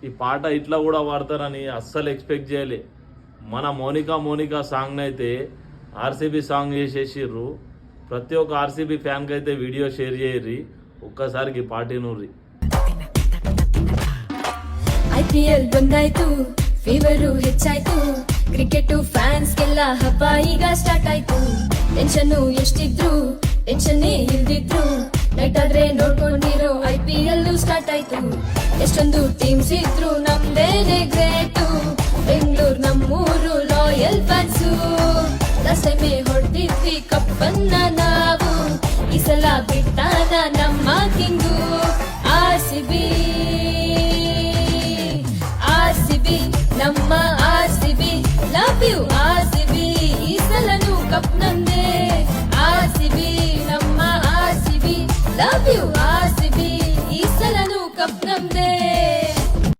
ఈ పాట ఇట్లా కూడా వాడతారని అస్సలు ఎక్స్పెక్ట్ చేయలే. మన మోనికా సాంగ్ అయితే ఆర్సీబీ సాంగ్ చేసేసిర్రు. ప్రతి ఒక్క ఆర్సీబీ ఫ్యాన్కి అయితే వీడియో షేర్ చేయర్రి, ఒక్కసారికి ಪಾರ್ಟಿ ನೋಡ್ರಿ. IPL ಬಂದಾಯ್ತು, ಫೀವರು ಹೆಚ್ಚಾಯ್ತು, ಕ್ರಿಕೆಟ್ ಫ್ಯಾನ್ಸ್ ಗೆಲ್ಲ ಹಬ್ಬ ಈಗ ಸ್ಟಾರ್ಟ್ ಆಯ್ತು. ಟೆನ್ಷನ್ ಎಷ್ಟಿದ್ರು ಟೆನ್ಷನ್ನೇ ಇಲ್ದಿದ್ರು, ನೈಟ್ ಆದ್ರೆ ನೋಡ್ಕೊಂಡಿರೋ IPL ಸ್ಟಾರ್ಟ್ ಆಯ್ತು. ಎಷ್ಟೊಂದು ಟೀಮ್ಸ್ ಇದ್ರು ನಮ್ದೇನೆ ಗ್ರೇಟು, ಬೆಂಗಳೂರು ನಮ್ಮೂರು ಲಾಯಲ್ ಫ್ಯಾನ್ಸು. ಲಾಸ್ಟ್ ಟೈಮೇ ಹೊಡೆದಿದ್ವಿ ಕಪ್ಪನ್ನ ನಾವು, ಈ ಸಲ ಬಿಟ್ಟಾನ ನಮ್ಮ ಕಿಂಗು. RCB ನಮ್ಮ